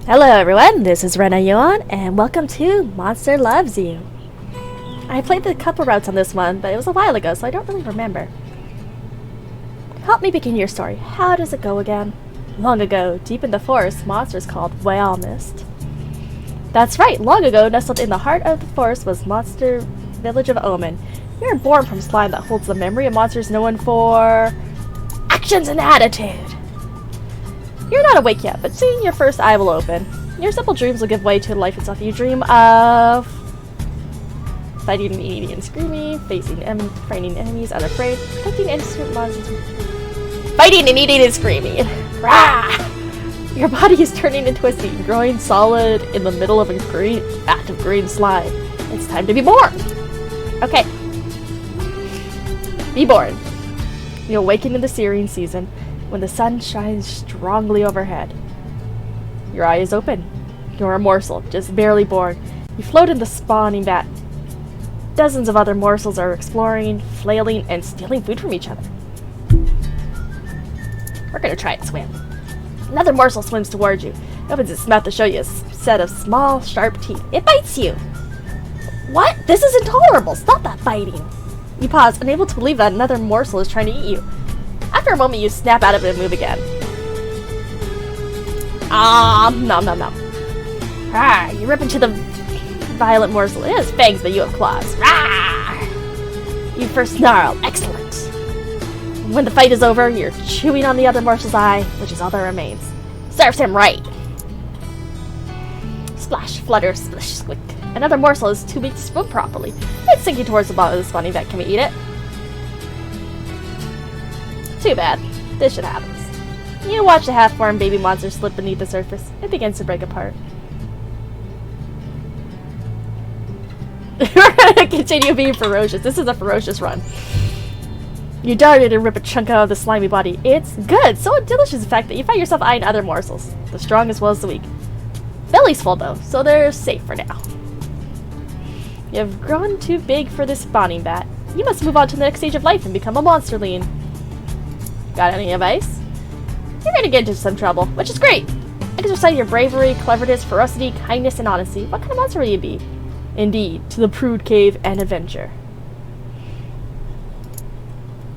Hello everyone, this is Rena Yuan, and welcome to Monster Loves You. I played a couple routes on this one, but it was a while ago, so I don't really remember. Help me begin your story. How does it go again? Long ago, deep in the forest, monsters called whale mist. That's right, long ago, nestled in the heart of the forest was monster village of Omen. You were born from slime that holds the memory of monsters known for actions and attitude. You're not awake yet, but soon your first eye will open. Your simple dreams will give way to life itself. You dream of fighting and eating and screaming, facing frightening enemies unafraid, protecting innocent monsters. Fighting and eating and screaming. Rah! Your body is turning and twisting, growing solid in the middle of a green vat of green slime. It's time to be born. Okay. Be born. You awaken in the searing season, when the sun shines strongly overhead. Your eye is open. You're a morsel, just barely born. You float in the spawning vat. Dozens of other morsels are exploring, flailing, and stealing food from each other. We're gonna try and swim. Another morsel swims towards you. It opens its mouth to show you a set of small, sharp teeth. It bites you. What? This is intolerable. Stop that biting. You pause, unable to believe that another morsel is trying to eat you. After a moment, you snap out of it and move again. Nom nom nom. Ah, you rip into the violent morsel. It has fangs, but you have claws. Rah! You first snarl. Excellent. When the fight is over, you're chewing on the other morsel's eye, which is all that remains. Serves him right. Splash, flutter, splish, squick. Another morsel is too weak to swim properly. It's sinking towards the bottom of the spawning vat. Can we eat it? Too bad. This shit happens. You watch the half-formed baby monster slip beneath the surface. It begins to break apart. We're gonna continue being ferocious. This is a ferocious run. You darted and rip a chunk out of the slimy body. It's good. So delicious, in fact, that you find yourself eyeing other morsels. The strong as well as the weak. Belly's full, though, so they're safe for now. You have grown too big for this spawning vat. You must move on to the next stage of life and become a monsterling. Got any advice? You're gonna get into some trouble, which is great. Exercise your bravery, cleverness, ferocity, kindness, and honesty. What kind of monster will you be? Indeed, to the Prude Cave and adventure.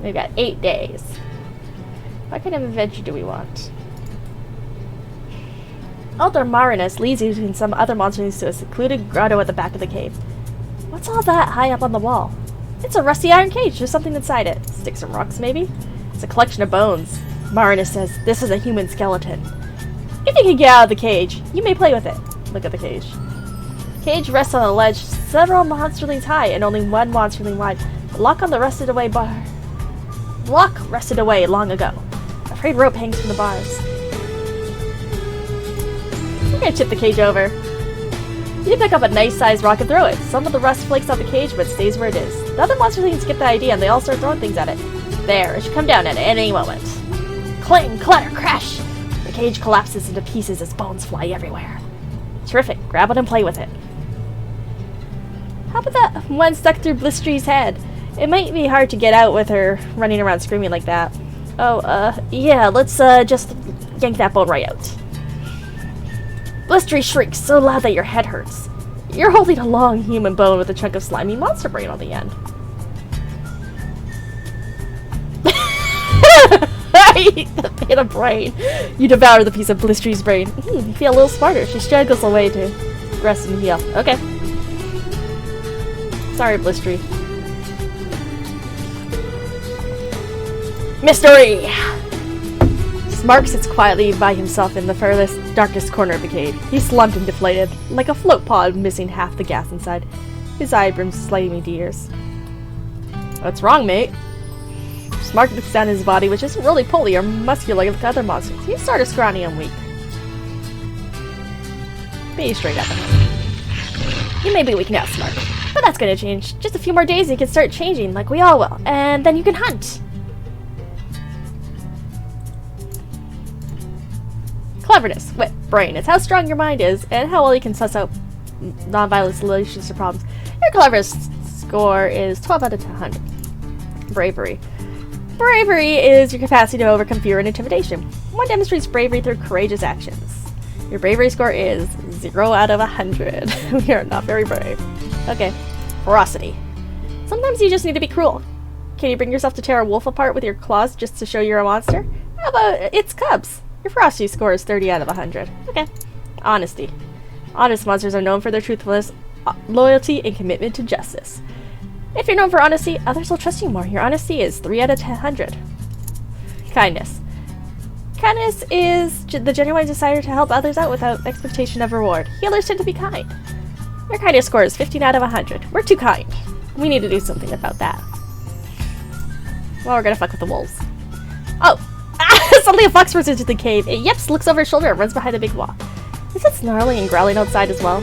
We've got 8 days. What kind of adventure do we want? Elder Marinus leads you and some other monsters to a secluded grotto at the back of the cave. What's all that high up on the wall? It's a rusty iron cage. There's something inside it. Sticks and rocks, maybe? It's a collection of bones. Marinus says this is a human skeleton. If you can get out of the cage, you may play with it. Look at the cage. Cage rests on a ledge several monsterlings high and only one monsterling wide. The lock rested away long ago. A frayed rope hangs from the bars. We're gonna tip the cage over. You pick up a nice-sized rock and throw it. Some of the rust flakes off the cage, but stays where it is. The other monsterlings get the idea and they all start throwing things at it. There, it should come down at any moment. Clang, clatter, crash! The cage collapses into pieces as bones fly everywhere. Terrific. Grab it and play with it. How about that one stuck through Blistry's head? It might be hard to get out with her running around screaming like that. Oh, yeah, let's, just yank that bone right out. Blistry shrieks so loud that your head hurts. You're holding a long human bone with a chunk of slimy monster brain on the end. In a brain. You devour the piece of Blistry's brain. You feel a little smarter. She struggles away to rest and heal. Okay. Sorry, Blistry. Mystery! Smark sits quietly by himself in the furthest, darkest corner of the cave. He's slumped and deflated, like a float pod missing half the gas inside. His eye brims slimy tears. What's wrong, mate? Smark looks down his body, which isn't really pulley or muscular like other monsters. He's sort of scrawny and weak. Be straight up. You may be weak now, Smark, but that's gonna change. Just a few more days and you can start changing, like we all will, and then you can hunt. Cleverness, wit, brain. It's how strong your mind is, and how well you can suss out non-violent solutions to problems. Your cleverness score is 12 out of 100. Bravery. Bravery is your capacity to overcome fear and intimidation. One demonstrates bravery through courageous actions. Your bravery score is 0 out of 100. We are not very brave. Okay. Ferocity. Sometimes you just need to be cruel. Can you bring yourself to tear a wolf apart with your claws just to show you're a monster? How about its cubs? Your ferocity score is 30 out of 100. Okay. Honesty. Honest monsters are known for their truthfulness, loyalty, and commitment to justice. If you're known for honesty, others will trust you more. Your honesty is 3 out of 100. Kindness. Kindness is the genuine desire to help others out without expectation of reward. Healers tend to be kind. Your kindness score is 15 out of 100. We're too kind. We need to do something about that. Well, we're gonna fuck with the wolves. Oh! Suddenly a fox runs into the cave. It yips, looks over his shoulder, and runs behind a big wall. Is it snarling and growling outside as well?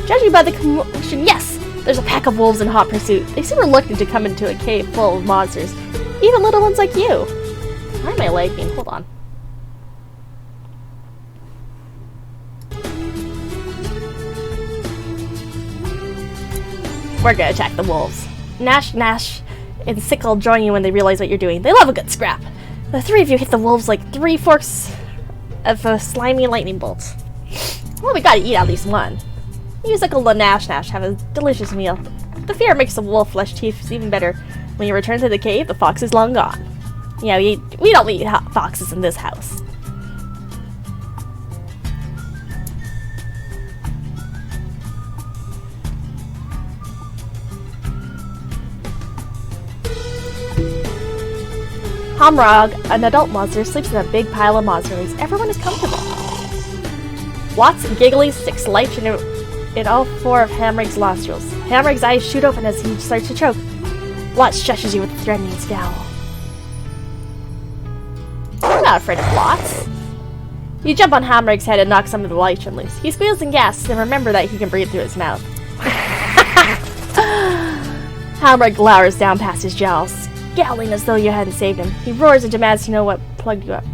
Judging by the commotion, yes! There's a pack of wolves in hot pursuit. They seem reluctant to come into a cave full of monsters. Even little ones like you. Why am I lagging? Hold on. We're gonna attack the wolves. Nash, Nash, and Sickle join you when they realize what you're doing. They love a good scrap. The three of you hit the wolves like 3 forks of a slimy lightning bolt. Well, we gotta eat at least one. You Sickle and Nash, have a delicious meal. The fear makes the wolf flesh teeth even better. When you return to the cave, the fox is long gone. Yeah, we don't eat foxes in this house. Hamrog, an adult monster, sleeps in a big pile of monster meat. Everyone is comfortable. Watts giggly sticks life in all 4 of Hamrig's nostrils. Hamrig's eyes shoot open as he starts to choke. Watts shushes you with a threatening scowl. I'm not afraid of Watts. You jump on Hamrig's head and knock some of the lichen loose. He squeals and gasps, and remember that he can breathe through his mouth. Hamrig glowers down past his jowls, scowling as though you hadn't saved him. He roars and demands to know what plugged you up.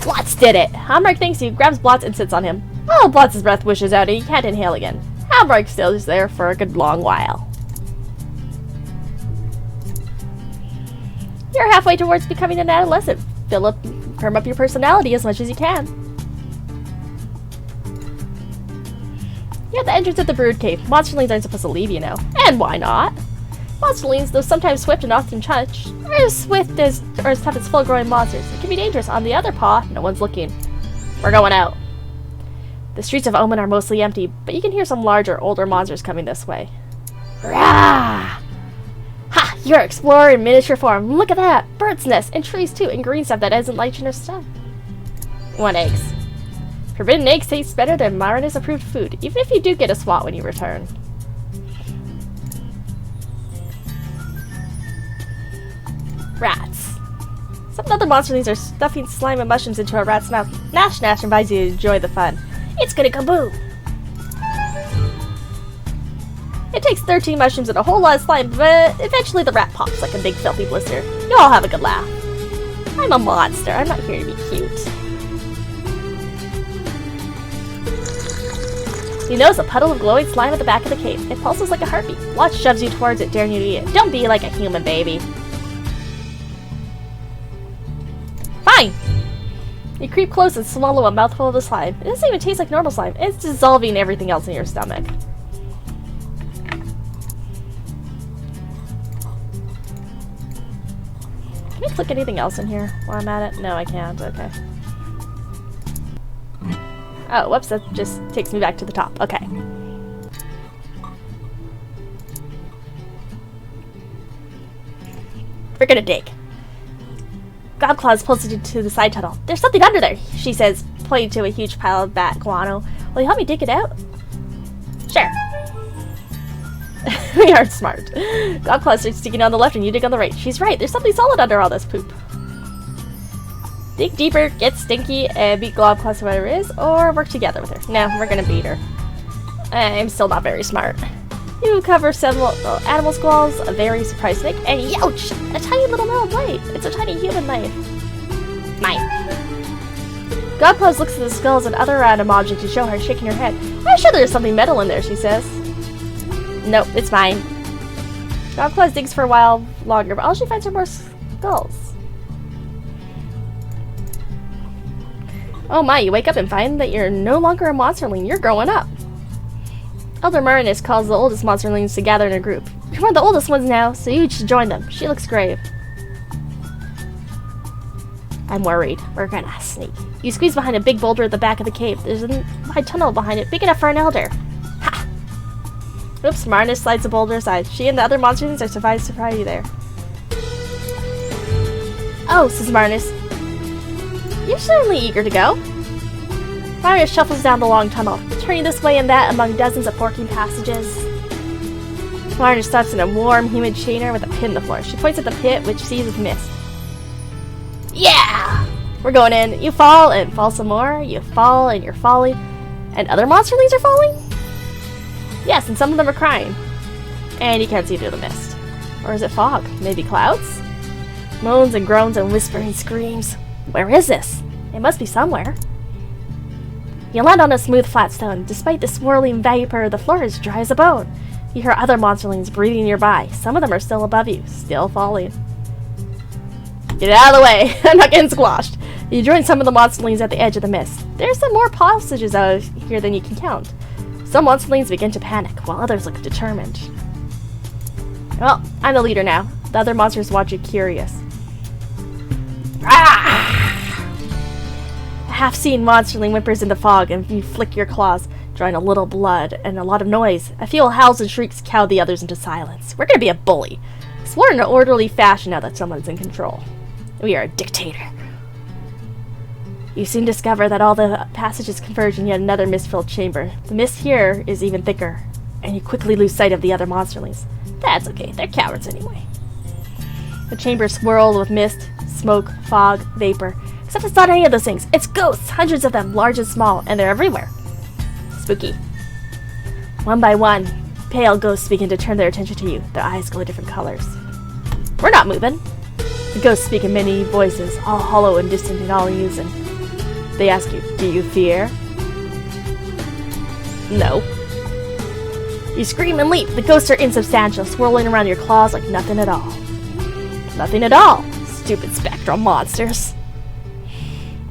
Blotz did it! Hamrig thanks you, grabs Blotz and sits on him. Oh, Blotz's breath wishes out and he can't inhale again. Hamrig stays there for a good long while. You're halfway towards becoming an adolescent. Firm up your personality as much as you can. You're at the entrance of the Brood Cave. Monsterlings aren't supposed to leave, you know. And why not? Monsterlings, though sometimes swift and often touch, are as swift as or as tough as full-grown monsters. It can be dangerous. On the other paw, no one's looking. We're going out. The streets of Omen are mostly empty, but you can hear some larger, older monsters coming this way. Rah! Ha! You're an explorer in miniature form. Look at that! Bird's nests, and trees too, and green stuff that isn't lichen or stuff. You want eggs. Forbidden eggs taste better than Marinus approved food, even if you do get a swat when you return. Rats. Some other monsterlings are stuffing slime and mushrooms into a rat's mouth. Nash Nash invites you to enjoy the fun. It's gonna kaboom! It takes 13 mushrooms and a whole lot of slime, but eventually the rat pops like a big filthy blister. You all have a good laugh. I'm a monster. I'm not here to be cute. You notice a puddle of glowing slime at the back of the cave. It pulses like a heartbeat. Watch shoves you towards it, daring you to eat it. Don't be like a human baby. Fine! You creep close and swallow a mouthful of the slime. It doesn't even taste like normal slime. It's dissolving everything else in your stomach. Can I click anything else in here while I'm at it? No, I can't. Okay. Oh, whoops, that just takes me back to the top. Okay. We're gonna dig. Gobclaws pulls you to the side tunnel. There's something under there, she says, pointing to a huge pile of bat guano. Will you help me dig it out? Sure. We are smart. Gobclaws starts digging on the left and you dig on the right. She's right, there's something solid under all this poop. Dig deeper, get stinky, and beat Gobclaws whatever it is, or work together with her. No, we're gonna beat her. I'm still not very smart. You cover several animal squalls, a very surprised snake, and youch! A tiny little metal blade. It's a tiny human knife. Mine. Godpose looks at the skulls and other random objects to show her, shaking her head. I'm sure there's something metal in there, she says. Nope, it's mine. Godpose digs for a while longer, but all she finds are more skulls. Oh my, you wake up and find that you're no longer a monsterling, you're growing up. Elder Marinus calls the oldest monsterlings to gather in a group. You're one of the oldest ones now, so you should join them. She looks grave. I'm worried. We're gonna sneak. You squeeze behind a big boulder at the back of the cave. There's a wide tunnel behind it, big enough for an elder. Ha! Oops, Marinus slides the boulder aside. She and the other monsterlings are surprised to find you there. Oh, says Marinus. You're certainly eager to go. Marinus shuffles down the long tunnel, turning this way and that among dozens of forking passages. Marinus stops in a warm, humid chamber with a pit in the floor. She points at the pit, which sees with mist. Yeah! We're going in. You fall and fall some more. You fall and you're falling. And other monsterlings are falling? Yes, and some of them are crying. And you can't see through the mist. Or is it fog? Maybe clouds? Moans and groans and whispering screams. Where is this? It must be somewhere. You land on a smooth flat stone. Despite the swirling vapor, the floor is dry as a bone. You hear other monsterlings breathing nearby. Some of them are still above you, still falling. Get out of the way! I'm not getting squashed. You join some of the monsterlings at the edge of the mist. There's some more passages out here than you can count. Some monsterlings begin to panic, while others look determined. Well, I'm the leader now. The other monsters watch you curious. Ah! A half-seen monsterling whimpers in the fog, and you flick your claws, drawing a little blood and a lot of noise. A few howls and shrieks cow the others into silence. We're gonna be a bully. Explore in an orderly fashion now that someone's in control. We are a dictator. You soon discover that all the passages converge in yet another mist-filled chamber. The mist here is even thicker, and you quickly lose sight of the other monsterlings. That's okay, they're cowards anyway. The chamber swirls with mist, smoke, fog, vapor. Except it's not any of those things. It's ghosts, hundreds of them, large and small, and they're everywhere. Spooky. One by one, pale ghosts begin to turn their attention to you. Their eyes glow different colors. We're not moving. The ghosts speak in many voices, all hollow and distant in all unison. They ask you, do you fear? No. You scream and leap. The ghosts are insubstantial, swirling around your claws like nothing at all. Nothing at all. Stupid spectral monsters.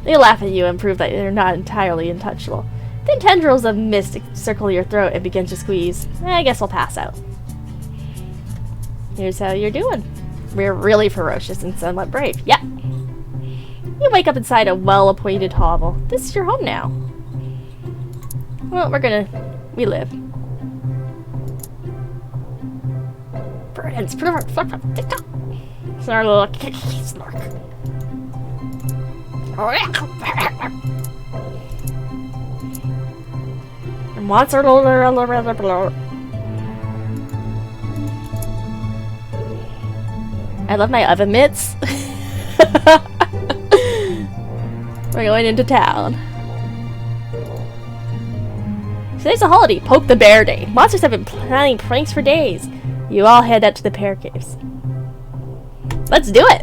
They laugh at you and prove that they're not entirely untouchable. Then tendrils of mist circle your throat and begin to squeeze. I guess I'll pass out. Here's how you're doing. We're really ferocious and somewhat brave. Yep. You wake up inside a well-appointed hovel. This is your home now. Well, we live. Birds, snark. Monster. I love my oven mitts. We're going into town. Today's a holiday. Poke the Bear Day. Monsters have been planning pranks for days. You all head out to the Bear Caves. Let's do it!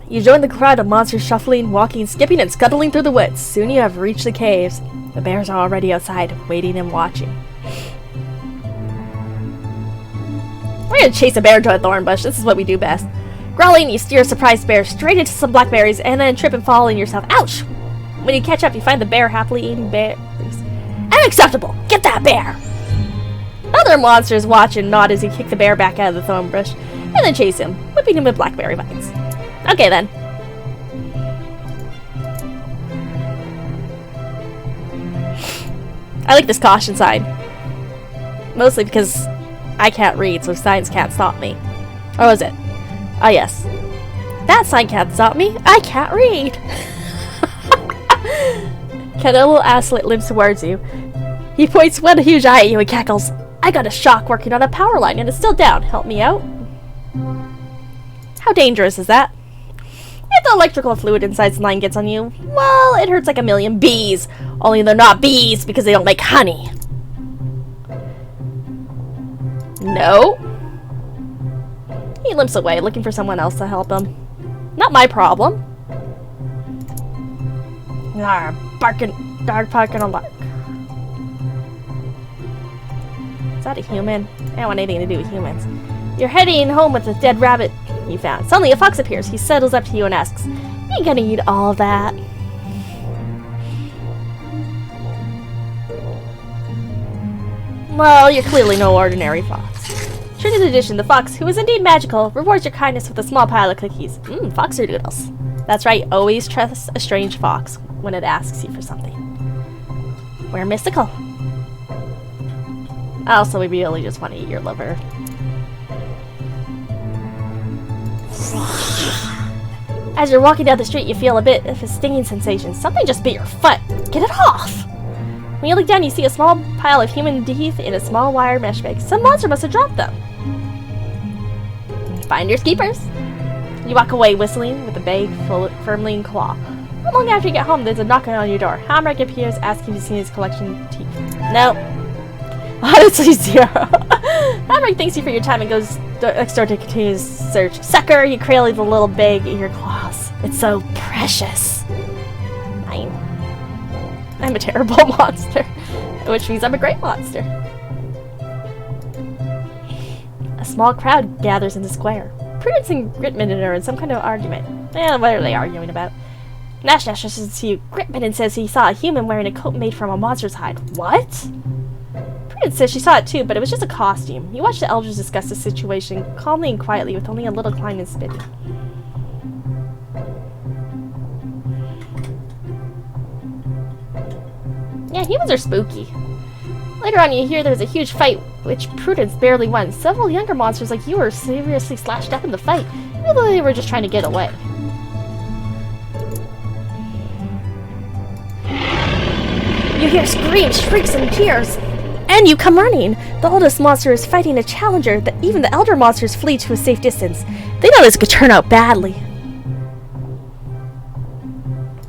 You join the crowd of monsters shuffling, walking, skipping, and scuttling through the woods. Soon you have reached the caves. The bears are already outside, waiting and watching. We're gonna chase a bear into a thorn bush. This is what we do best. Growling, you steer a surprised bear straight into some blackberries and then trip and fall in yourself. Ouch! When you catch up, you find the bear happily eating berries. Unacceptable! Get that bear! Other monsters watch and nod as you kick the bear back out of the thorn bush and then chase him, whipping him with blackberry vines. Okay then. I like this caution sign. Mostly because I can't read, so signs can't stop me. Or was it? Oh yes. That sign can't stop me. I can't read. Canelo Aslet limps towards you. He points one huge eye at you and cackles. I got a shock working on a power line and it's still down. Help me out. How dangerous is that? If the electrical fluid inside the line gets on you, well, it hurts like a million bees. Only they're not bees because they don't make honey. No. He limps away, looking for someone else to help him. Not my problem. Dog barking a lark. Is that a human? I don't want anything to do with humans. You're heading home with a dead rabbit you found. Suddenly a fox appears. He settles up to you and asks, You ain't gonna eat all of that. Well, you're clearly no ordinary fox. True to tradition, the fox, who is indeed magical, rewards your kindness with a small pile of cookies. Foxer doodles. That's right, always trust a strange fox when it asks you for something. We're mystical. Also, we really just want to eat your liver. As you're walking down the street, you feel a bit of a stinging sensation. Something just bit your foot. Get it off! When you look down, you see a small pile of human teeth in a small wire mesh bag. Some monster must have dropped them. Finders keepers. You walk away whistling with the bag firmly in claw. Not long after you get home, there's a knock on your door. Hamrick appears, asking to see his collection of teeth. No. Honestly, zero. Hamrick thanks you for your time and goes next door to continue his search. Sucker, you cradle the little bag in your claws. It's so precious. I'm a terrible monster, which means I'm a great monster. A small crowd gathers in the square. Prudence and Gritman are in some kind of argument. What are they arguing about? Nash listens to you. Gritman says he saw a human wearing a coat made from a monster's hide. What? Prudence says she saw it too, but it was just a costume. You watch the elders discuss the situation calmly and quietly with only a little climb and spitting. Yeah, humans are spooky. Later on, you hear there was a huge fight, which Prudence barely won. Several younger monsters like you were seriously slashed up in the fight, even though they were just trying to get away. You hear screams, shrieks, and tears. And you come running. The oldest monster is fighting a challenger that even the elder monsters flee to a safe distance. They know this could turn out badly.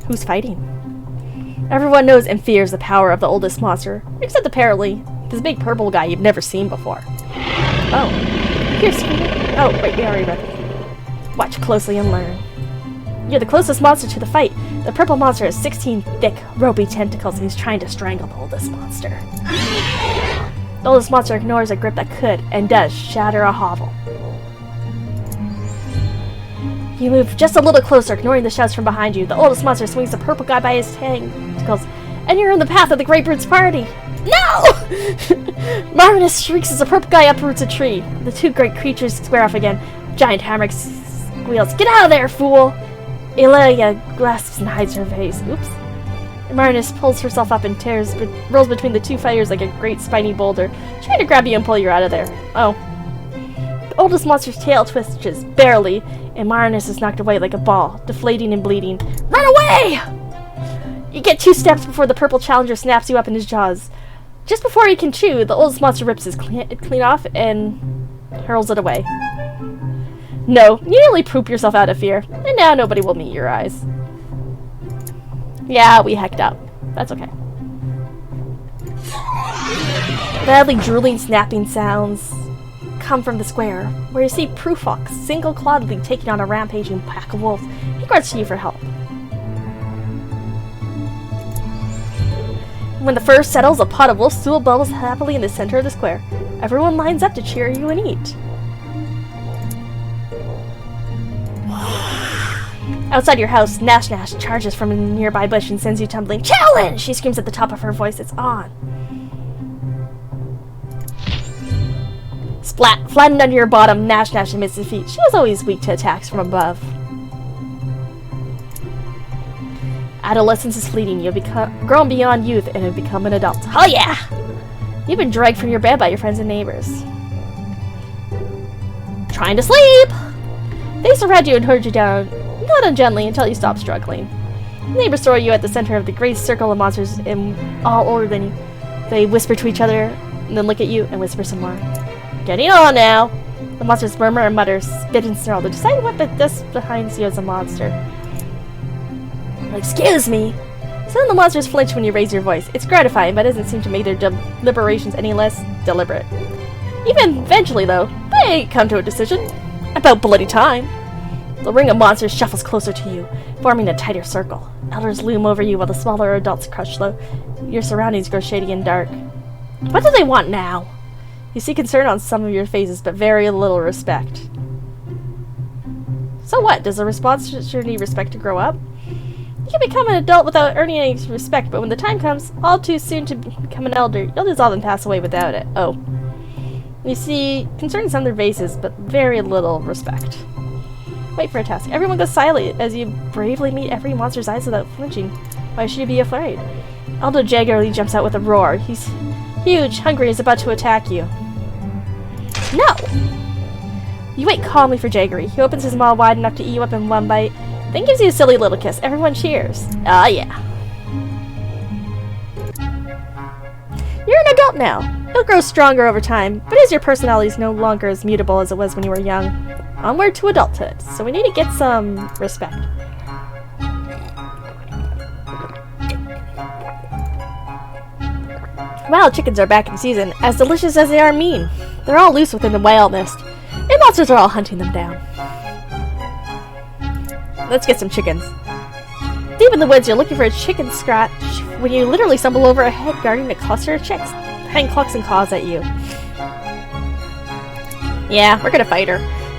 Who's fighting? Everyone knows and fears the power of the oldest monster, except apparently this big purple guy you've never seen before. Oh. Here's Oh, wait, we already read it. Watch closely and learn. You're the closest monster to the fight. The purple monster has 16 thick, ropey tentacles and he's trying to strangle the oldest monster. The oldest monster ignores a grip that could, and does, shatter a hovel. You move just a little closer, ignoring the shouts from behind you. The oldest monster swings the purple guy by his tentacles, and you're in the path of the Great Brute's party. No! Marvinus shrieks as the purple guy uproots a tree. The two great creatures square off again. Giant Hamrick squeals, "Get out of there, fool!" Elia grasps and hides her face. Oops. Marvinus pulls herself up and rolls between the two fighters like a great spiny boulder, trying to grab you and pull you out of there. Oh. The oldest monster's tail twitches, barely, and Marvinus is knocked away like a ball, deflating and bleeding. Run away! You get 2 steps before the purple challenger snaps you up in his jaws. Just before he can chew, the oldest monster rips his clean off and hurls it away. No, you nearly poop yourself out of fear, and now nobody will meet your eyes. Yeah, we hecked up. That's okay. Badly drooling, snapping sounds come from the square, where you see Proofox single-clawedly taking on a rampaging pack of wolves. He grunts to you for help. When the fur settles, a pot of wolf stool bubbles happily in the center of the square. Everyone lines up to cheer you and eat. Outside your house, Nash charges from a nearby bush and sends you tumbling. Challenge! She screams at the top of her voice. It's on. Splat! Flattened under your bottom, Nash admits defeat. She was always weak to attacks from above. Adolescence is fleeting. You've grown beyond youth and have become an adult. Oh yeah! You've been dragged from your bed by your friends and neighbors. Trying to sleep! They surround you and herd you down, not ungently, until you stop struggling. Neighbors throw you at the center of the great circle of monsters and all older than you. They whisper to each other, and then look at you and whisper some more. Getting on now! The monsters murmur and mutter, spit and snarl. They decide what this behind you as a monster. Excuse me! Some of the monsters flinch when you raise your voice. It's gratifying, but it doesn't seem to make their deliberations any less deliberate. Even eventually, though, they come to a decision. About bloody time. The ring of monsters shuffles closer to you, forming a tighter circle. Elders loom over you while the smaller adults crouch low. Your surroundings grow shady and dark. What do they want now? You see concern on some of your faces, but very little respect. So what? Does a response need respect to grow up? You can become an adult without earning any respect, but when the time comes, all too soon to become an elder, you'll dissolve and pass away without it. Oh. You see, concerns on their faces, but very little respect. Wait for a task. Everyone goes silent as you bravely meet every monster's eyes without flinching. Why should you be afraid? Aldo Jaggerly jumps out with a roar. He's huge, hungry, and is about to attack you. No! You wait calmly for Jaggery. He opens his maw wide enough to eat you up in one bite, then gives you a silly little kiss. Everyone cheers. Ah, yeah. You're an adult now. You'll grow stronger over time, but as your personality is no longer as mutable as it was when you were young, onward to adulthood. So we need to get some respect. Wild chickens are back in season, as delicious as they are mean. They're all loose within the wild mist, and monsters are all hunting them down. Let's get some chickens. Deep in the woods, you're looking for a chicken scratch when you literally stumble over a head guarding a cluster of chicks. Hang clucks and caws at you. Yeah, we're gonna fight her.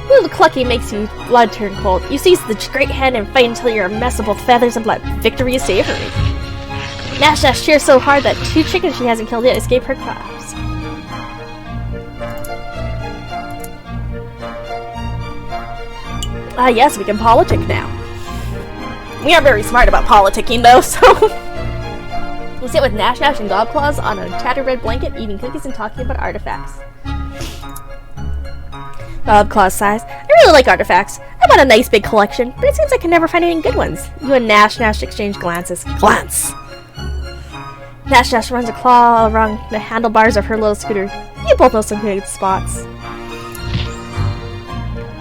Little clucky makes you blood turn cold. You seize the great hand and fight until you're a mess of both feathers and blood. Victory is savory. Nash Nash cheers so hard that 2 chickens she hasn't killed yet escape her claws. Ah yes, we can politic now. We aren't very smart about politicking though, so... We sit with Nash Nash and Gobclaws on a tattered red blanket, eating cookies and talking about artifacts. Gobclaws sighs. I really like artifacts. I want a nice big collection, but it seems I can never find any good ones. You and Nash Nash exchange glances. Glance! Nash Nash runs a claw around the handlebars of her little scooter. You both know some good spots.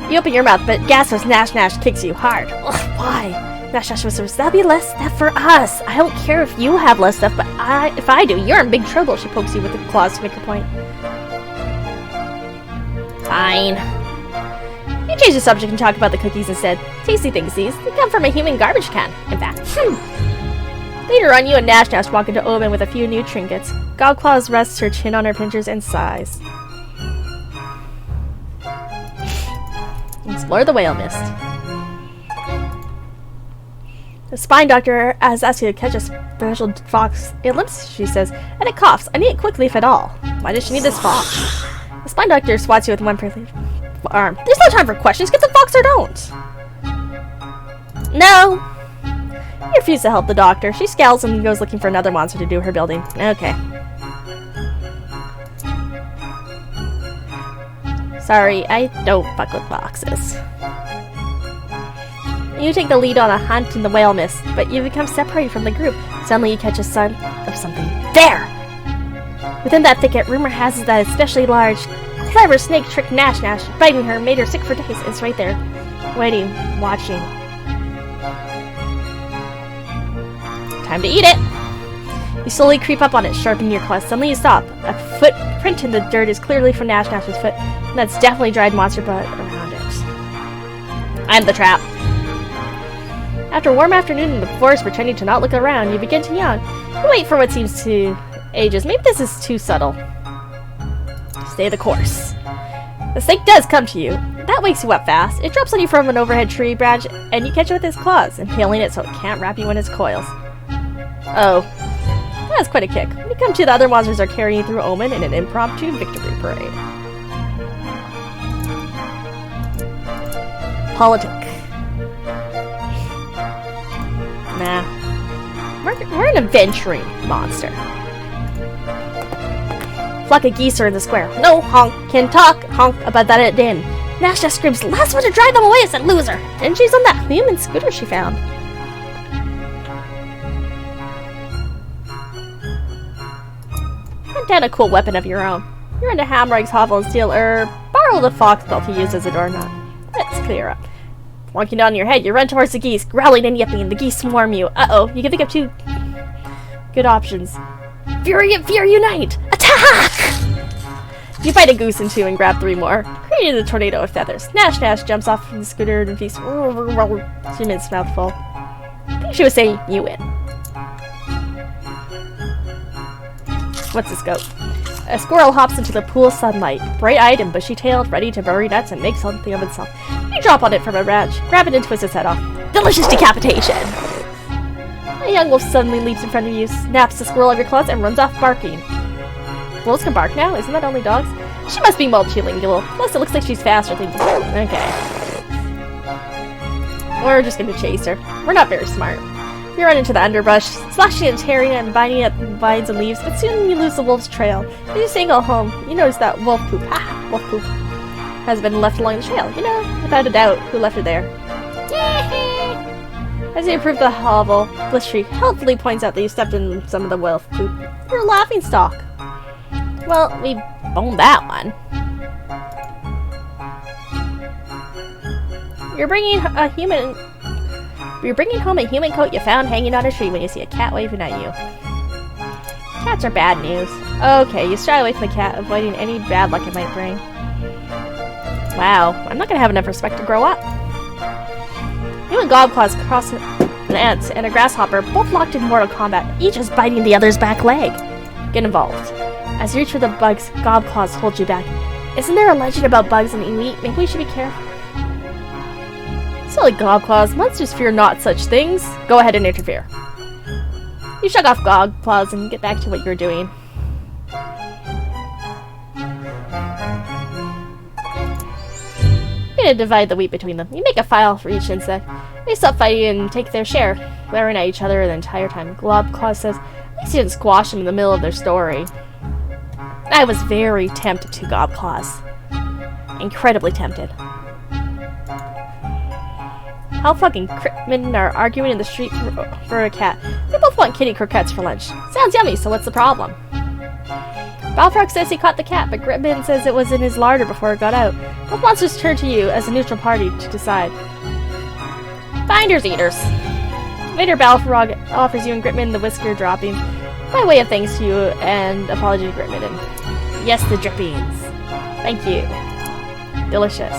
You open your mouth, but gasps as Nash Nash kicks you hard. Ugh, why? Nash Nash whispers, that'll be less stuff for us. I don't care if you have less stuff, but if I do, you're in big trouble. She pokes you with the claws to make her point. Fine. You change the subject and talk about the cookies instead. Tasty things these. They come from a human garbage can, in fact. Later on, you and Nash Nash walk into Omen with a few new trinkets. Gobclaws rests her chin on her pinchers and sighs. Explore the whale mist. The spine doctor has asked you to catch a special fox. It limps, she says, and it coughs. I need it quickly, if at all. Why does she need this fox? The spine doctor swats you with one prickly arm. There's no time for questions. Get the fox or don't. No. You refuse to help the doctor. She scowls and goes looking for another monster to do her building. Okay. Sorry, I don't fuck with foxes. You take the lead on a hunt in the whale mist, but you become separated from the group. Suddenly you catch a scent of something. There! Within that thicket, rumor has it that especially large, clever snake tricked Nash Nash, biting her, made her sick for days. It's right there, waiting, watching. Time to eat it! You slowly creep up on it, sharpening your claws. Suddenly you stop. A footprint in the dirt is clearly from Nash Nash's foot, and that's definitely dried monster blood around it. I'm the trap. After a warm afternoon in the forest pretending to not look around, you begin to yawn. You wait for what seems to ages. Maybe this is too subtle. Stay the course. The snake does come to you. That wakes you up fast. It drops on you from an overhead tree branch, and you catch it with its claws, impaling it so it can't wrap you in its coils. Oh. That's quite a kick. When you come to, the other monsters are carrying you through Omen in an impromptu victory parade. Politic. Nah. We're an adventuring monster. Flock of geese are in the square. No honk can talk honk about that at din. Nash just screams, last one to drive them away is that loser. And she's on that human scooter she found. Hunt down a cool weapon of your own. You're into Hammerig's hovel and steal borrow the fox belt to use as a doorknob. Let's clear up. Walking down your head, you run towards the geese, growling and yipping, and the geese swarm you. Uh-oh, you can think of 2 good options. Fury and Fear unite! Attack! You fight a goose in 2 and grab 3 more, creating a tornado of feathers. Nash Nash jumps off from the scooter and feasts. She mints mouthful. I think she was saying, you win. What's the scope? A squirrel hops into the pool of sunlight, bright-eyed and bushy-tailed, ready to bury nuts and make something of itself. You drop on it from a branch, grab it and twist its head off. Delicious decapitation! A young wolf suddenly leaps in front of you, snaps the squirrel of your claws, and runs off barking. Wolves can bark now? Isn't that only dogs? She must be multilingual. Plus, it looks like she's faster than you. Okay. We're just gonna chase her. We're not very smart. You run into the underbrush, slashing and tearing and biting at vines and leaves, but soon you lose the wolf's trail. As you single home, you notice that wolf poop, wolf poop, has been left along the trail. You know, without a doubt, who left it there. As you approach the hovel, Blistery helpfully points out that you stepped in some of the wolf poop. You're a laughing stock. Well, we boned that one. You're bringing home a human coat you found hanging on a tree when you see a cat waving at you. Cats are bad news. Okay, you shy away from the cat, avoiding any bad luck it might bring. Wow, I'm not gonna have enough respect to grow up. You and Gobclaws cross an ant and a grasshopper, both locked in mortal combat, each is biting the other's back leg. Get involved. As you reach for the bugs, Gobclaws hold you back. Isn't there a legend about bugs and meat? Maybe we should be careful. Silly Gobclaws, monsters fear not such things. Go ahead and interfere. You shrug off Gobclaws and get back to what you're doing. You're gonna divide the wheat between them. You make a file for each insect. They stop fighting and take their share, glaring at each other the entire time. Gobclaws says, at least you didn't squash them in the middle of their story. I was very tempted to, Gobclaws. Incredibly tempted. How fucking Critmen are arguing in the street for a cat. They both want kitty croquettes for lunch. Sounds yummy, so what's the problem? Balfrog says he caught the cat, but Gritman says it was in his larder before it got out. Both monsters turn to you as a neutral party to decide. Finders eaters. Later, Balfrog offers you and Gritman the whisker dropping, by way of thanks to you and apology to Gritman. And yes, the drippings. Thank you. Delicious.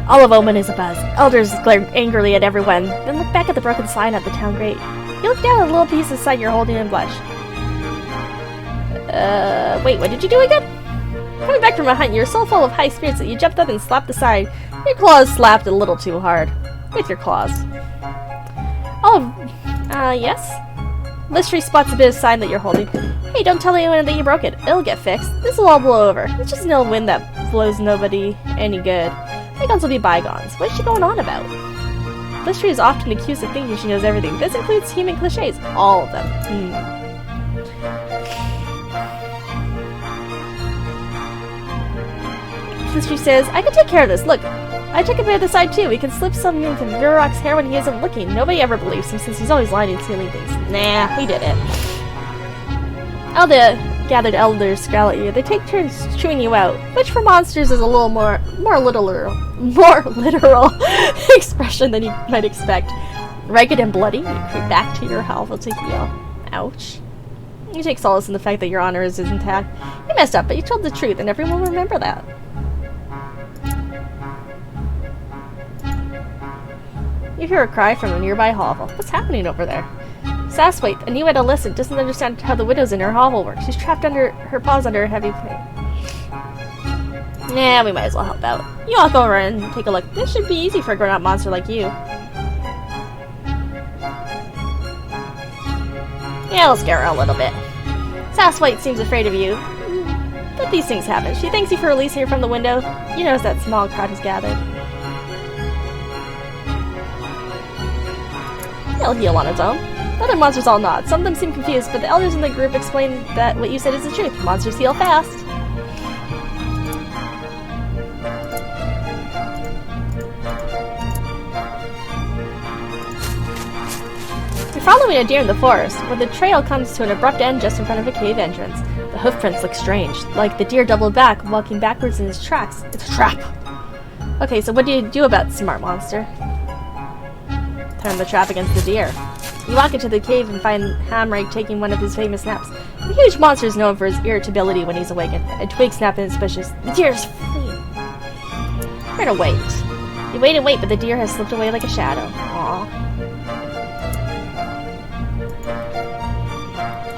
All of Omen is abuzz. Elders glare angrily at everyone, then look back at the broken sign at the town grate. You look down at the little piece of sign you're holding and blush. Wait, what did you do again? Coming back from a hunt, you're so full of high spirits that you jumped up and slapped the sign. Your claws slapped a little too hard. With your claws. Oh, yes? Blistery spots a bit of sign that you're holding. Hey, don't tell anyone that you broke it. It'll get fixed. This will all blow over. It's just an ill wind that blows nobody any good. Bygones will be bygones. What is she going on about? Blistery is often accused of thinking she knows everything. This includes human cliches. All of them. Blistery says, I can take care of this. Look, I took a bit of the side too. We can slip some into Virok's hair when he isn't looking. Nobody ever believes him since he's always lying and stealing things. Nah, we did it. All the gathered elders scowl at you. They take turns chewing you out, which for monsters is a little more literal expression than you might expect. Ragged and bloody, you creep back to your hovel to heal. Ouch. You take solace in the fact that your honor is intact. You messed up, but you told the truth, and everyone will remember that. You hear a cry from a nearby hovel. What's happening over there? Saswaith, a new adolescent, doesn't understand how the widows in her hovel work. She's trapped under her paws under a heavy plate. Yeah, we might as well help out. You all go over and take a look. This should be easy for a grown-up monster like you. Yeah, I'll scare her a little bit. Saswaith seems afraid of you. But these things happen. She thanks you for releasing her from the window. You notice that small crowd has gathered. He'll heal on its own. The other monsters all nod. Some of them seem confused, but the elders in the group explain that what you said is the truth. Monsters heal fast. You're following a deer in the forest, where the trail comes to an abrupt end just in front of a cave entrance. The hoofprints look strange, like the deer doubled back, walking backwards in his tracks. It's a trap. Okay, so what do you do about smart monster? Turn the trap against the deer. You walk into the cave and find Hamrake taking one of his famous naps. The huge monster is known for his irritability when he's awakened. A twig snapped in his bushes. The deer is fleeing. You're gonna wait. You wait and wait, but the deer has slipped away like a shadow. Aww.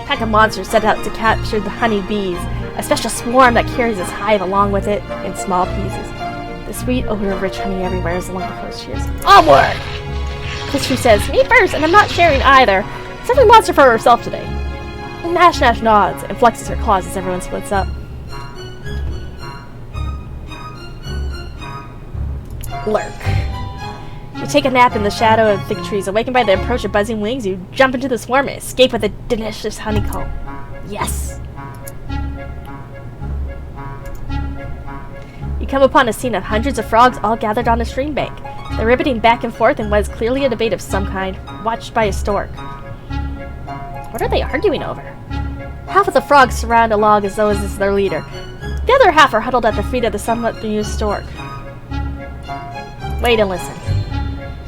A pack of monsters set out to capture the honey bees. A special swarm that carries his hive along with it in small pieces. The sweet odor of rich honey everywhere as along the coast cheers. Onward! History says, me first, and I'm not sharing either. It's every monster for herself today. Nash nods and flexes her claws as everyone splits up. Lurk. You take a nap in the shadow of fig trees. Awakened by the approach of buzzing wings, you jump into the swarm and escape with a delicious honeycomb. Yes! You come upon a scene of hundreds of frogs all gathered on a stream bank. They're ribbiting back and forth in what is clearly a debate of some kind, watched by a stork. What are they arguing over? Half of the frogs surround a log as though this is their leader. The other half are huddled at the feet of the somewhat bemused stork. Wait and listen.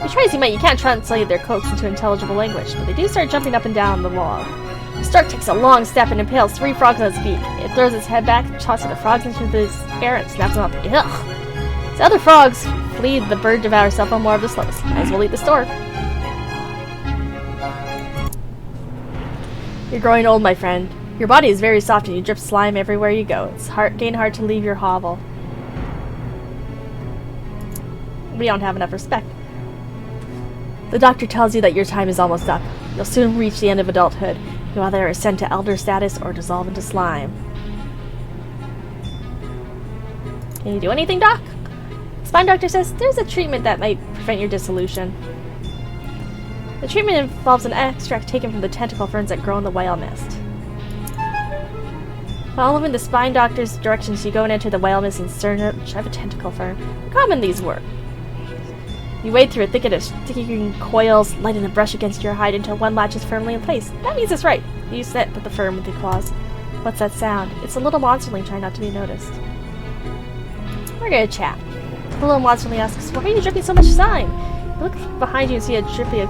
You try as you might, you can't translate their croaks into intelligible language, but they do start jumping up and down the log. The stork takes a long step and impales 3 frogs on its beak. It throws its head back, tosses the frogs into the air, and snaps them up. Ugh! The other frogs flee. The bird devours several more of the slugs. Might as well eat the stork. You're growing old, my friend. Your body is very soft and you drip slime everywhere you go. It's hard to leave your hovel. We don't have enough respect. The doctor tells you that your time is almost up. You'll soon reach the end of adulthood. You'll either ascend to elder status or dissolve into slime. Can you do anything, Doc? The spine doctor says there's a treatment that might prevent your dissolution. The treatment involves an extract taken from the tentacle ferns that grow in the whale mist. Following the spine doctor's directions, you go and enter the whale mist in search of a tentacle fern. Common these work. You wade through a thicket of sticky coils, lighting the brush against your hide until one latches firmly in place. That means it's right. You snip at the fern with your claws. What's that sound? It's a little monsterling trying not to be noticed. We're gonna chat. The little monsterling asks, why are you dripping so much slime? You look behind you and see a drippy of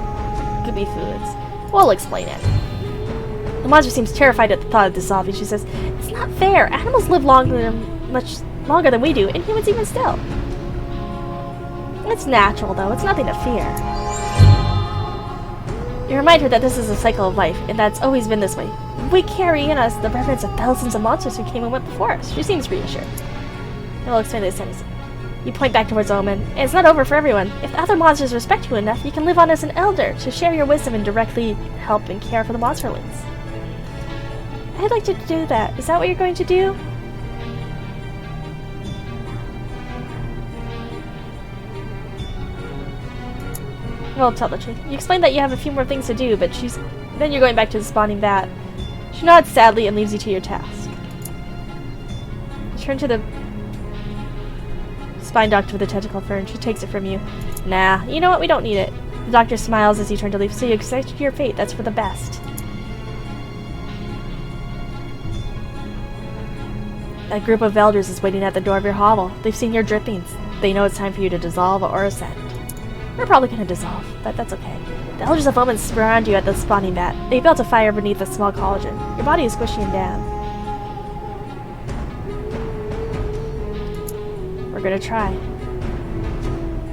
goopy fluids. We'll explain it. The monster seems terrified at the thought of dissolving. She says, it's not fair. Animals live much longer than we do, and humans even still. It's natural, though. It's nothing to fear. You remind her that this is a cycle of life, and that's always been this way. We carry in us the remnants of thousands of monsters who came and went before us. She seems reassured. I'll explain this sentence. You point back towards Omen. It's not over for everyone. If the other monsters respect you enough, you can live on as an elder to share your wisdom and directly help and care for the monsterlings. I'd like to do that. Is that what you're going to do? Well, tell the truth. You explain that you have a few more things to do, but then you're going back to the spawning vat. She nods sadly and leaves you to your task. You turn to the spine doctor with the tentacle fern. She takes it from you. Nah, you know what? We don't need it. The doctor smiles as you turn to leave. So you accept your fate. That's for the best. A group of elders is waiting at the door of your hovel. They've seen your drippings. They know it's time for you to dissolve or ascend. We're probably going to dissolve, but that's okay. The elders of Omen surround you at the spawning vat. They built a fire beneath a small cauldron. Your body is squishy and down. We're going to try.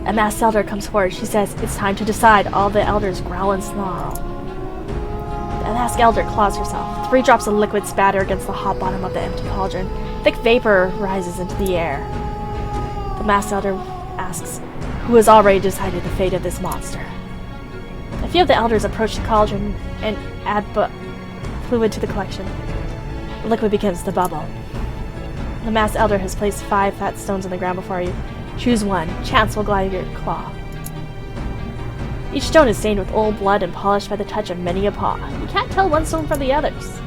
A masked elder comes forward. She says, it's time to decide. All the elders growl and snarl. The masked elder claws herself. 3 drops of liquid spatter against the hot bottom of the empty cauldron. Thick vapor rises into the air. The masked elder asks, who has already decided the fate of this monster? A few of the elders approach the cauldron and add fluid to the collection. The liquid begins to bubble. The masked elder has placed 5 fat stones on the ground before you. Choose one. Chance will glide your claw. Each stone is stained with old blood and polished by the touch of many a paw. You can't tell one stone from the others.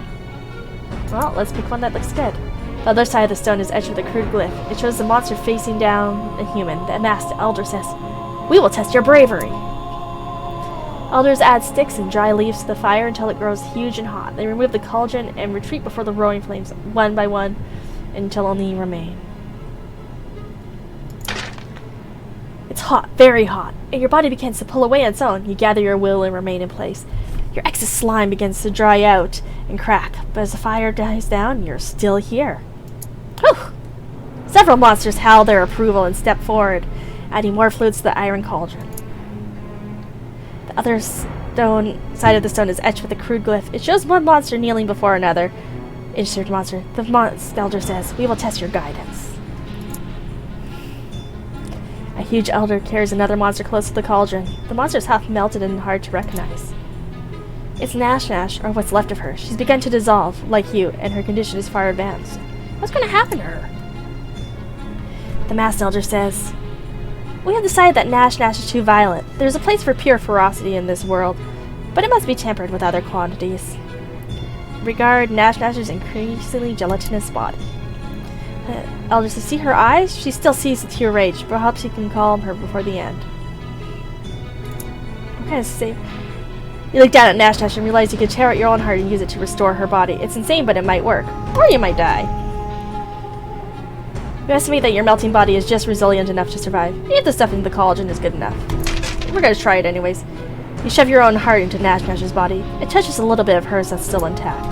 Well, let's pick one that looks good. The other side of the stone is etched with a crude glyph. It shows the monster facing down a human. The masked elder says, we will test your bravery. Elders add sticks and dry leaves to the fire until it grows huge and hot. They remove the cauldron and retreat before the roaring flames, one by one, until only remain. It's hot, very hot, and your body begins to pull away on its own. You gather your will and remain in place. Your excess slime begins to dry out and crack, but as the fire dies down, you're still here. Whew! Several monsters howl their approval and step forward, adding more fluids to the iron cauldron. The other side of the stone is etched with a crude glyph. It shows one monster kneeling before another. Insert monster. The elder says, we will test your guidance. A huge elder carries another monster close to the cauldron. The monster is half melted and hard to recognize. It's Nash Nash, or what's left of her. She's begun to dissolve, like you, and her condition is far advanced. What's going to happen to her? The masked elder says, we have decided that Nash Nash is too violent. There's a place for pure ferocity in this world, but it must be tempered with other quantities. Regard Nash Nash's increasingly gelatinous body. Elder says, see her eyes? She still sees the pure rage. Perhaps you can calm her before the end. What kind of safe? You look down at Nash Nash and realize you could tear out your own heart and use it to restore her body. It's insane, but it might work. Or you might die. You estimate that your melting body is just resilient enough to survive. If the stuff in the cauldron is good enough. We're gonna try it anyways. You shove your own heart into Nash Nash's body. It touches a little bit of hers that's still intact.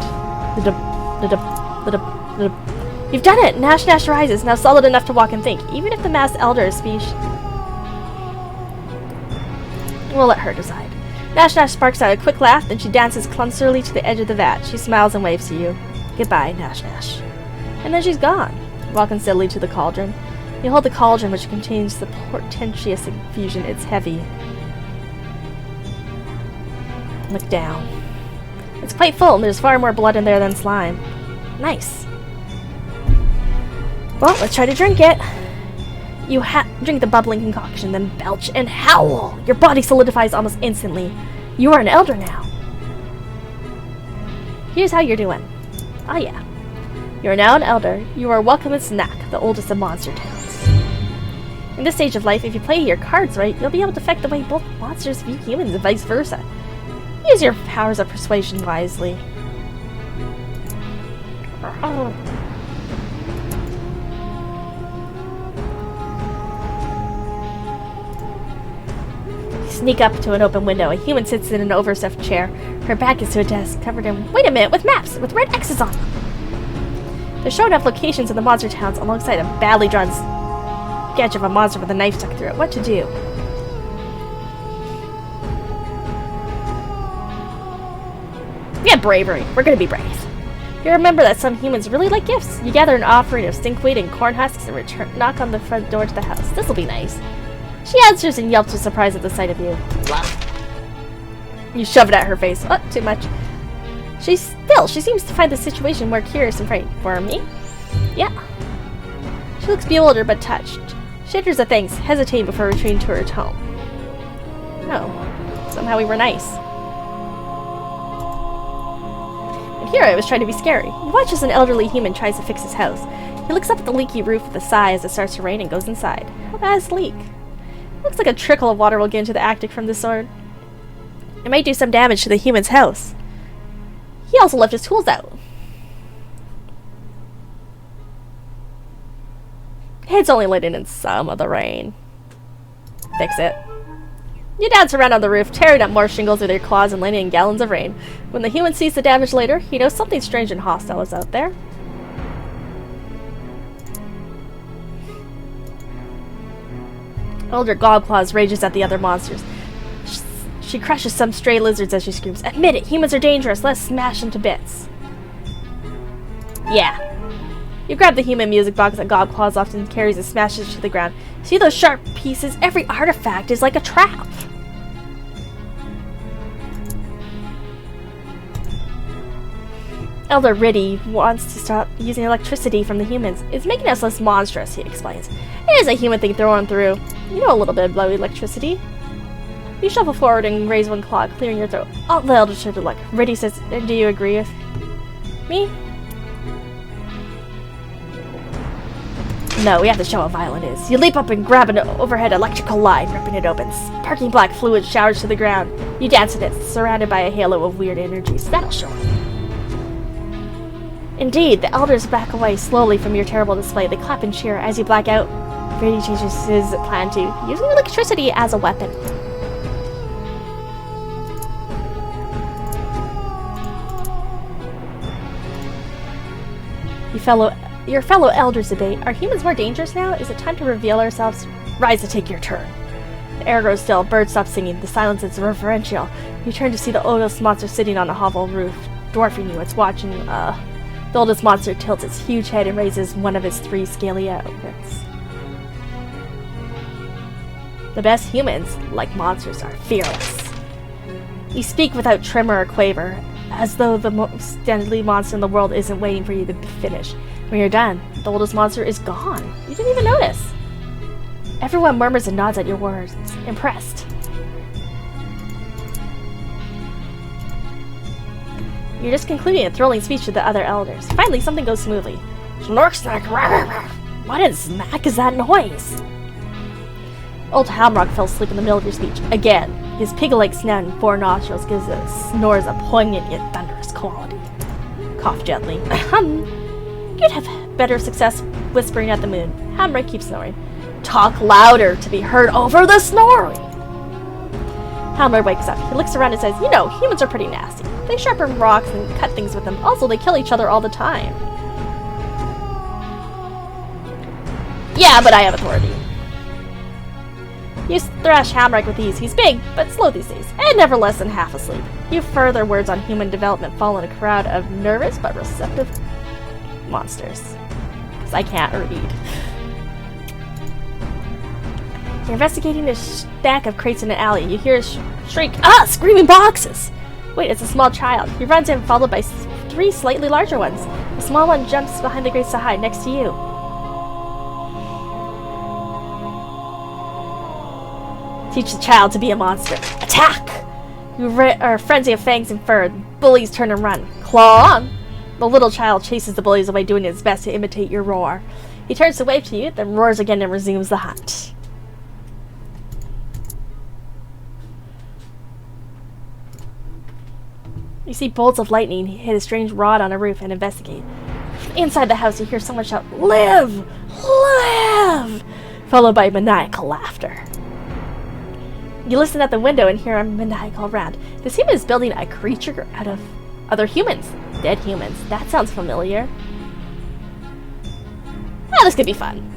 You've done it! Nash Nash rises, now solid enough to walk and think, even if the masked elder is speech. We'll let her decide. Nash Nash sparks out a quick laugh, then she dances clumsily to the edge of the vat. She smiles and waves to you. Goodbye, Nash Nash. And then she's gone. Walking steadily to the cauldron. You hold the cauldron, which contains the portentous infusion. It's heavy. Look down. It's quite full, and there's far more blood in there than slime. Nice. Well, let's try to drink it. You drink the bubbling concoction, then belch and howl. Your body solidifies almost instantly. You are an elder now. Here's how you're doing. Oh yeah. You are now an elder. You are welcome at Snack, the oldest of monster towns. In this stage of life, if you play your cards right, you'll be able to affect the way both monsters view humans and vice versa. Use your powers of persuasion wisely. Sneak up to an open window. A human sits in an overstuffed chair. Her back is to a desk covered in, wait a minute, with maps, with red X's on them. They're showing off locations of the monster towns alongside a badly drawn sketch of a monster with a knife stuck through it. What to do? We have bravery. We're gonna be brave. You remember that some humans really like gifts. You gather an offering of stinkweed and corn husks and knock on the front door to the house. This'll be nice. She answers and yelps with surprise at the sight of you. You shove it at her face. Oh, too much. She seems to find the situation more curious and frightening. For me? Yeah. She looks bewildered but touched. She enters the thanks, hesitating before retreating to her home. Oh. Somehow we were nice. And here I was trying to be scary. You watch as an elderly human tries to fix his house. He looks up at the leaky roof with a sigh as it starts to rain and goes inside. How bad is the leak? Looks like a trickle of water will get into the attic from the sword. It might do some damage to the human's house. He also left his tools out. It's only letting in some of the rain. Fix it. You dance around on the roof, tearing up more shingles with your claws and letting in gallons of rain. When the human sees the damage later, he knows something strange and hostile is out there. Elder Gobclaws rages at the other monsters. She crushes some stray lizards as she screams, "Admit it, humans are dangerous, let's smash them to bits." Yeah. You grab the human music box that Gobclaws often carries and smashes it to the ground. See those sharp pieces? Every artifact is like a trap. Elder Riddy wants to stop using electricity from the humans. It's making us less monstrous, he explains. It is a human thing thrown through. You know a little bit about electricity. You shuffle forward and raise one claw, clearing your throat. Oh, the elder should look. Riddy says, do you agree with me? No, we have to show how violent it is. You leap up and grab an overhead electrical line, ripping it open. Sparking black fluid showers to the ground. You dance in it, surrounded by a halo of weird energies. That'll show him. Indeed, the elders back away slowly from your terrible display. They clap and cheer as you black out. Riddy changes his plan to using electricity as a weapon. Your fellow elders debate, are humans more dangerous now? Is it time to reveal ourselves? Rise to take your turn. The air grows still, birds stop singing, the silence is reverential. You turn to see the odorless monster sitting on a hovel roof, dwarfing you. It's watching you. The oldest monster tilts its huge head and raises one of its 3 scaly eyelids. The best humans, like monsters, are fearless. You speak without tremor or quaver, as though the most deadly monster in the world isn't waiting for you to finish. When you're done, the oldest monster is gone. You didn't even notice. Everyone murmurs and nods at your words, impressed. You're just concluding a thrilling speech to the other elders. Finally, something goes smoothly. Snork, snork, rah, rah, rah. What in smack is that noise? Old Hamrock fell asleep in the middle of your speech. Again, his pig-like snout and 4 nostrils gives his snores a poignant yet thunderous quality. Cough gently. You'd have better success whispering at the moon. Hamrock keeps snoring. Talk louder to be heard over the snoring. Hamrock wakes up. He looks around and says, you know, humans are pretty nasty. They sharpen rocks and cut things with them. Also, they kill each other all the time. Yeah, but I have authority. You thrash Hamrock with ease. He's big, but slow these days, and never less than half asleep. You further words on human development fall in a crowd of nervous but receptive monsters. Because I can't read. You're investigating a stack of crates in an alley. You hear a shriek, screaming boxes! Wait, it's a small child. He runs in, followed by 3 slightly larger ones. The small one jumps behind the crates to hide, next to you. Teach the child to be a monster. Attack! You are frenzy of fangs and fur. Bullies turn and run. Claw on! The little child chases the bullies away, doing his best to imitate your roar. He turns to wave to you, then roars again and resumes the hunt. You see bolts of lightning hit a strange rod on a roof and investigate. Inside the house, you hear someone shout, "Live! Live!" followed by maniacal laughter. You listen at the window and hear a maniacal round. This human is building a creature out of other humans. Dead humans. That sounds familiar. This could be fun.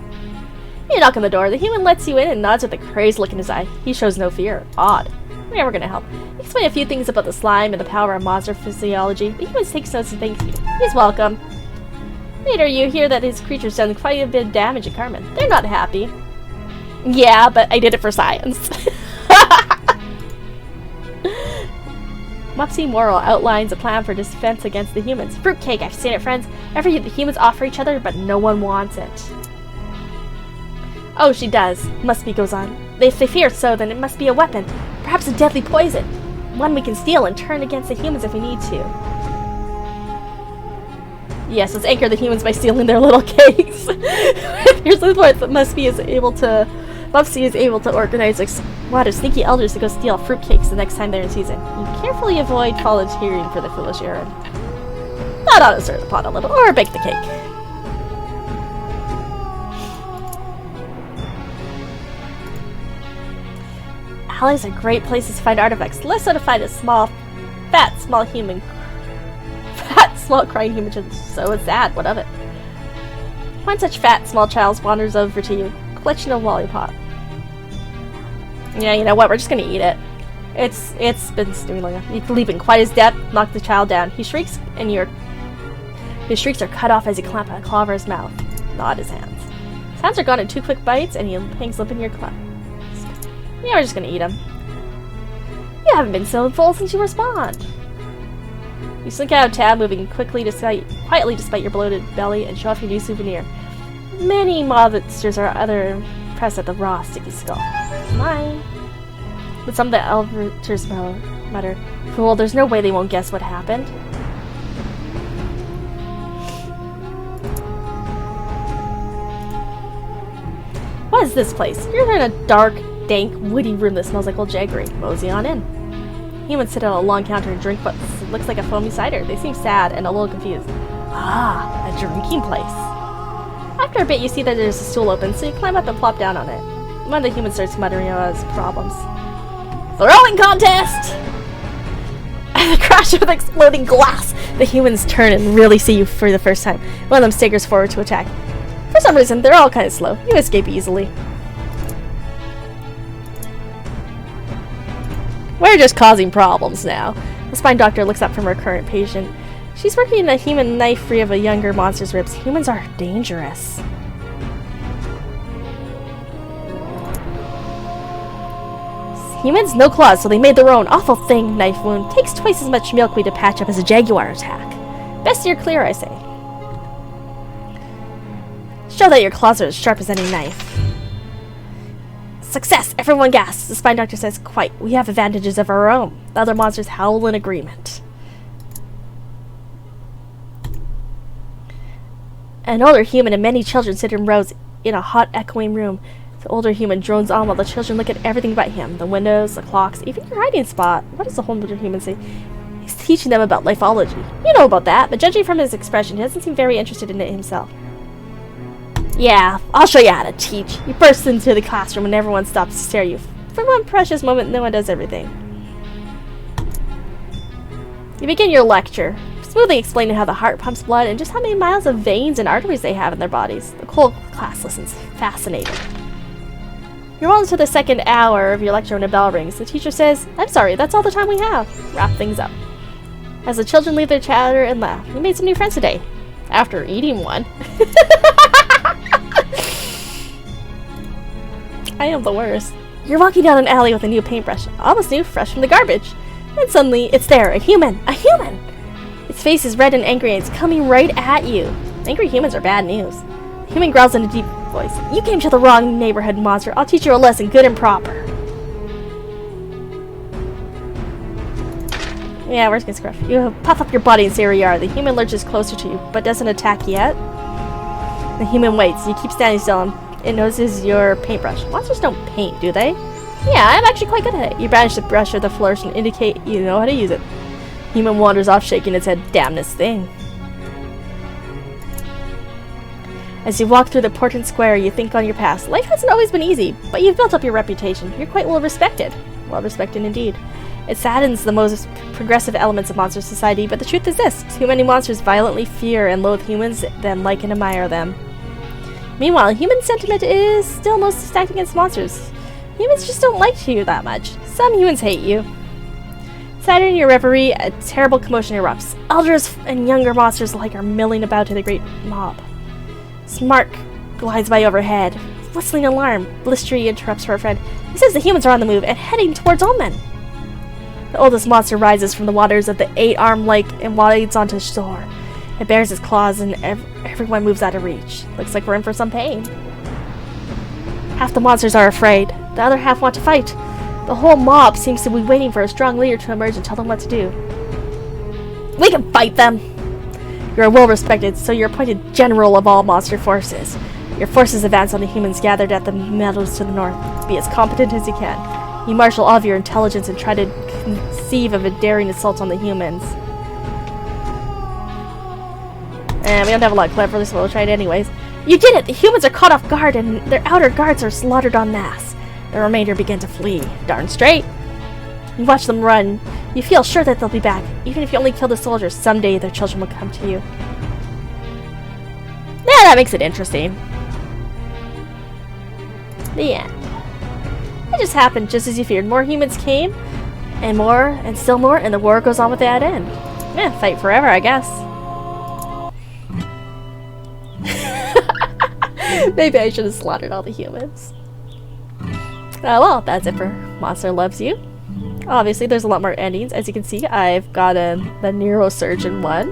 You knock on the door. The human lets you in and nods with a crazed look in his eye. He shows no fear. Odd. We're gonna help. You explain a few things about the slime and the power of monster physiology. The human takes notes and thanks you. He's welcome. Later, you hear that his creature's done quite a bit of damage at Carmen. They're not happy. Yeah, but I did it for science. Mopsy Moral outlines a plan for defense against the humans. Fruitcake, I've seen it, friends. The humans offer each other, but no one wants it. Oh, she does. Must be, goes on. If they fear so, then it must be a weapon. Perhaps a deadly poison. One we can steal and turn against the humans if we need to. Yes, let's anchor the humans by stealing their little cakes. Here's the point that Mopsy is able to organize a squad of sneaky elders to go steal fruitcakes the next time they're in season. You carefully avoid volunteering for the foolish errand. Not on to stir the pot a little, or bake the cake. Alleys are great places to find artifacts. Less so to find a small crying human. So it's sad. What of it? One such fat, small child wanders over to you, clutching a lollipop. Yeah, you know what? We're just gonna eat it. It's been stewing long enough. You can leap in quite his depth, knock the child down. He shrieks, and his shrieks are cut off as you clamp a claw over his mouth. Not his hands. His hands are gone in 2 quick bites, and he hangs limp in your claw. Yeah, we're just gonna eat him. You haven't been so full since you respawned. You slink out of tab, moving quietly despite your bloated belly, and show off your new souvenir. Many monsters are impressed at the raw, sticky skull. Mine. But some of the elders mutter, "Fool, there's no way they won't guess what happened." What is this place? You're in a dark, dank, woody room that smells like old jaggery. Mosey on in. Humans sit at a long counter and drink what looks like a foamy cider. They seem sad and a little confused. Ah, a drinking place. After a bit, you see that there's a stool open, so you climb up and plop down on it. One of the humans starts muttering about his problems. Throwing contest! At the crash of exploding glass, the humans turn and really see you for the first time. One of them staggers forward to attack. For some reason, they're all kind of slow. You escape easily. We're just causing problems now. The spine doctor looks up from her current patient She's working a human knife free of a younger monster's ribs. Humans are dangerous. Humans, no claws, so they made their own. Awful thing, knife wound. Takes twice as much milkweed to patch up as a jaguar attack. Best steer clear, I say. Show that your claws are as sharp as any knife. Success! Everyone gasps. The spine doctor says, quite. We have advantages of our own. The other monsters howl in agreement. An older human and many children sit in rows in a hot, echoing room. The older human drones on while the children look at everything but him. The windows, the clocks, even your hiding spot. What does the older human say? He's teaching them about lifeology. You know about that, but judging from his expression, he doesn't seem very interested in it himself. Yeah, I'll show you how to teach. You burst into the classroom and everyone stops to stare at you. For one precious moment, no one does everything. You begin your lecture, smoothly explaining how the heart pumps blood and just how many miles of veins and arteries they have in their bodies. The whole class listens, fascinated. You're well into the second hour of your lecture when a bell rings. The teacher says, I'm sorry, that's all the time we have. Wrap things up. As the children leave their chatter and laugh, you made some new friends today. After eating one. I am the worst. You're walking down an alley with a new paintbrush, almost new, fresh from the garbage. And suddenly, it's there, a human! A human! Its face is red and angry and it's coming right at you. Angry humans are bad news. The human growls in a deep voice. You came to the wrong neighborhood, monster. I'll teach you a lesson, good and proper. Yeah, where's good scruff? You puff up your body and say where you are. The human lurches closer to you, but doesn't attack yet. The human waits. You keep standing still and it notices your paintbrush. Monsters don't paint, do they? Yeah, I'm actually quite good at it. You brandish the brush or the flourish and indicate you know how to use it. Human wanders off, shaking its head. Damn this thing. As you walk through the important square, you think on your past. Life hasn't always been easy, but you've built up your reputation. You're quite well respected. Well respected indeed. It saddens the most progressive elements of monster society, but the truth is this. Too many monsters violently fear and loathe humans, then like and admire them. Meanwhile, human sentiment is still mostly stacked against monsters. Humans just don't like you that much. Some humans hate you. Sadder in your reverie, a terrible commotion erupts. Elders and younger monsters alike are milling about in the great mob. Smark glides by overhead. Whistling alarm. Blistery interrupts her friend. He says the humans are on the move and heading towards Omen. The oldest monster rises from the waters of the 8-armed lake and wades onto shore. It bares its claws and everyone moves out of reach. Looks like we're in for some pain. Half the monsters are afraid. The other half want to fight. The whole mob seems to be waiting for a strong leader to emerge and tell them what to do. We can fight them! You are well respected, so you're appointed general of all monster forces. Your forces advance on the humans gathered at the meadows to the north. Be as competent as you can. You marshal all of your intelligence and try to conceive of a daring assault on the humans. And we don't have a lot of cleverness, so we'll try it anyways. You did it! The humans are caught off guard and their outer guards are slaughtered en masse. The remainder begin to flee. Darn straight. You watch them run. You feel sure that they'll be back. Even if you only kill the soldiers, someday their children will come to you. Yeah, that makes it interesting. The end. It just happened just as you feared. More humans came, and more, and still more, and the war goes on without end. Yeah, fight forever, I guess. Maybe I should have slaughtered all the humans. Well, that's it for Monster Loves You. Obviously, there's a lot more endings. As you can see, I've gotten the neurosurgeon one.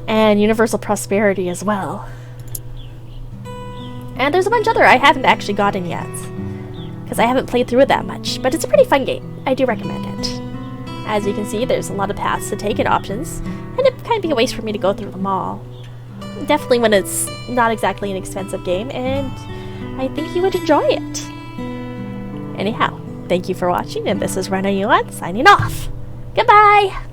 And Universal Prosperity as well. And there's a bunch other I haven't actually gotten yet. Because I haven't played through it that much. But it's a pretty fun game. I do recommend it. As you can see, there's a lot of paths to take and options. And it'd kind of be a waste for me to go through them all. Definitely when it's not exactly an expensive game, and I think you would enjoy it. Anyhow, thank you for watching, and this is Rena Yuan signing off. Goodbye!